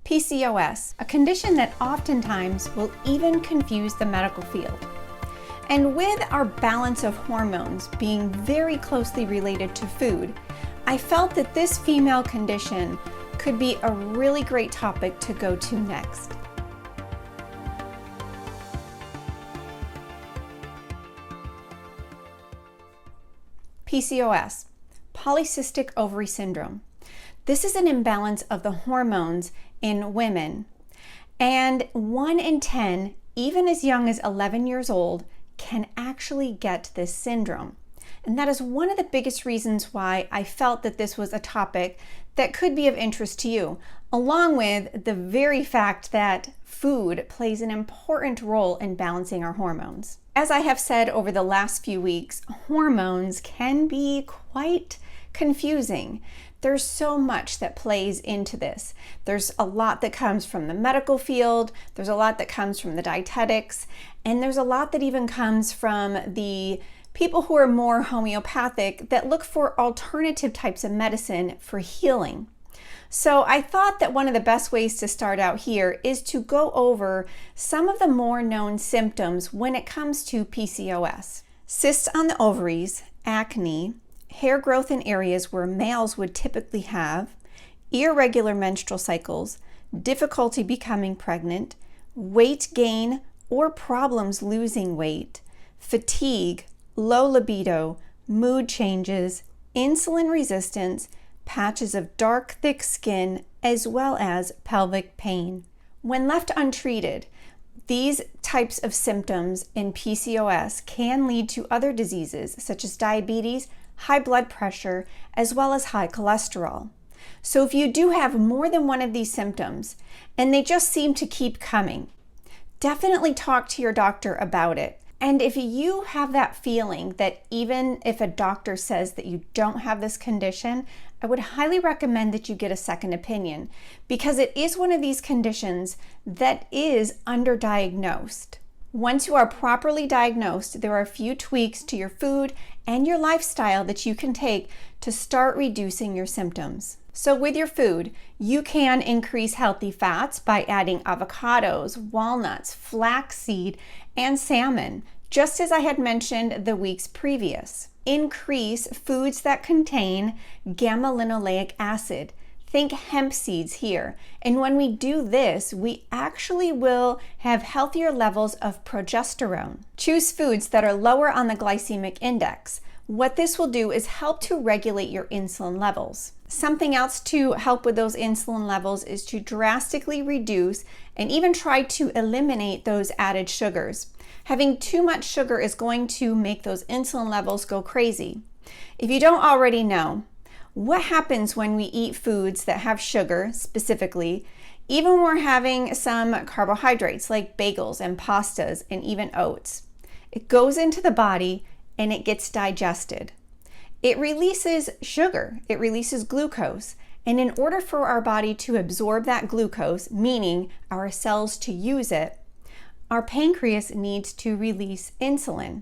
PCOS, a condition that oftentimes will even confuse the medical field. And with our balance of hormones being very closely related to food, I felt that this female condition could be a really great topic to go to next. PCOS, Polycystic Ovary Syndrome. This is an imbalance of the hormones in women, and 1 in 10, even as young as 11 years old, can actually get this syndrome. And that is one of the biggest reasons why I felt that this was a topic that could be of interest to you, along with the very fact that food plays an important role in balancing our hormones. As I have said over the last few weeks, hormones can be quite confusing. There's so much that plays into this. There's a lot that comes from the medical field, there's a lot that comes from the dietetics, and there's a lot that even comes from the people who are more homeopathic that look for alternative types of medicine for healing. So I thought that one of the best ways to start out here is to go over some of the more known symptoms when it comes to PCOS. Cysts on the ovaries, acne, hair growth in areas where males would typically have, irregular menstrual cycles, difficulty becoming pregnant, weight gain or problems losing weight, fatigue, low libido, mood changes, insulin resistance, patches of dark, thick skin, as well as pelvic pain. When left untreated, these types of symptoms in PCOS can lead to other diseases such as diabetes, high blood pressure, as well as high cholesterol. So if you do have more than one of these symptoms and they just seem to keep coming, definitely talk to your doctor about it. And if you have that feeling that even if a doctor says that you don't have this condition, I would highly recommend that you get a second opinion, because it is one of these conditions that is underdiagnosed. Once you are properly diagnosed, there are a few tweaks to your food and your lifestyle that you can take to start reducing your symptoms. So with your food, you can increase healthy fats by adding avocados, walnuts, flaxseed, and salmon, just as I had mentioned the weeks previous. Increase foods that contain gamma-linoleic acid. Think hemp seeds here. And when we do this, we actually will have healthier levels of progesterone. Choose foods that are lower on the glycemic index. What this will do is help to regulate your insulin levels. Something else to help with those insulin levels is to drastically reduce and even try to eliminate those added sugars. Having too much sugar is going to make those insulin levels go crazy. If you don't already know, what happens when we eat foods that have sugar specifically, even when we're having some carbohydrates like bagels and pastas and even oats? It goes into the body and it gets digested. It releases sugar, it releases glucose, and in order for our body to absorb that glucose, meaning our cells to use it, our pancreas needs to release insulin.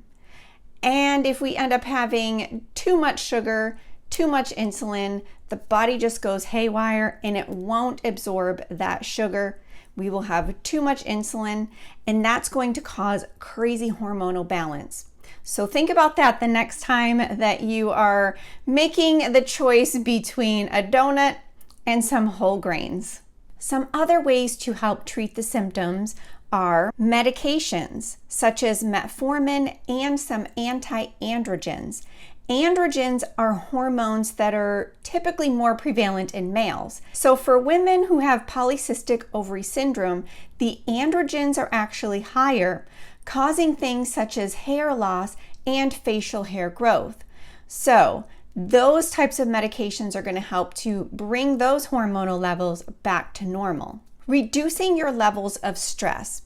And if we end up having too much sugar, too much insulin, the body just goes haywire and it won't absorb that sugar. We will have too much insulin, and that's going to cause crazy hormonal balance. So think about that the next time that you are making the choice between a donut and some whole grains. Some other ways to help treat the symptoms are medications such as metformin and some anti-androgens. Androgens are hormones that are typically more prevalent in males. So for women who have polycystic ovary syndrome, the androgens are actually higher, causing things such as hair loss and facial hair growth. So those types of medications are going to help to bring those hormonal levels back to normal. Reducing your levels of stress.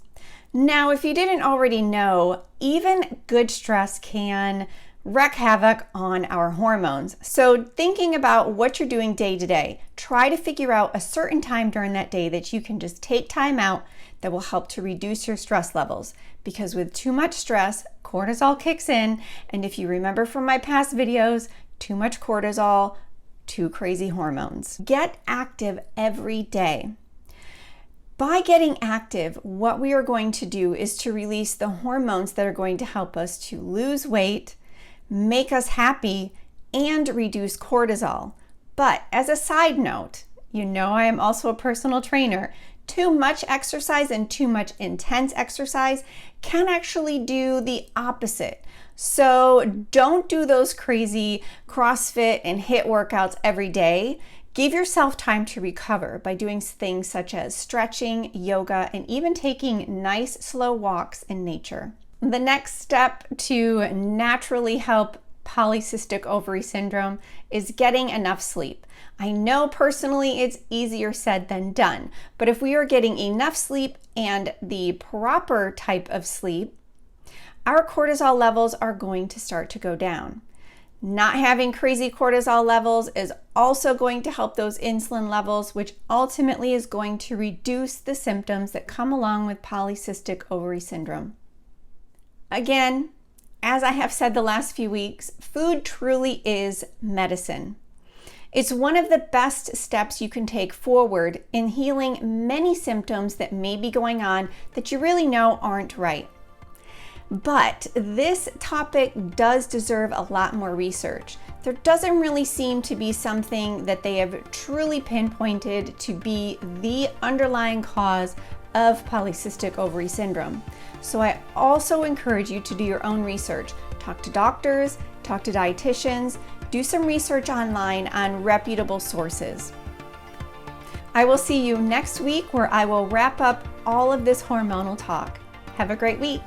Now, if you didn't already know, even good stress can wreak havoc on our hormones. So thinking about what you're doing day to day, try to figure out a certain time during that day that you can just take time out that will help to reduce your stress levels. Because with too much stress, cortisol kicks in. And if you remember from my past videos, too much cortisol, too crazy hormones. Get active every day. By getting active, what we are going to do is to release the hormones that are going to help us to lose weight, make us happy, and reduce cortisol. But as a side note, you know I am also a personal trainer. Too much exercise and too much intense exercise can actually do the opposite. So don't do those crazy CrossFit and HIIT workouts every day. Give yourself time to recover by doing things such as stretching, yoga, and even taking nice slow walks in nature. The next step to naturally help polycystic ovary syndrome is getting enough sleep. I know personally it's easier said than done, but if we are getting enough sleep and the proper type of sleep, our cortisol levels are going to start to go down. Not having crazy cortisol levels is also going to help those insulin levels, which ultimately is going to reduce the symptoms that come along with polycystic ovary syndrome. Again, as I have said the last few weeks, food truly is medicine. It's one of the best steps you can take forward in healing many symptoms that may be going on that you really know aren't right. But this topic does deserve a lot more research. There doesn't really seem to be something that they have truly pinpointed to be the underlying cause of polycystic ovary syndrome. So I also encourage you to do your own research. Talk to doctors, talk to dietitians, do some research online on reputable sources. I will see you next week where I will wrap up all of this hormonal talk. Have a great week.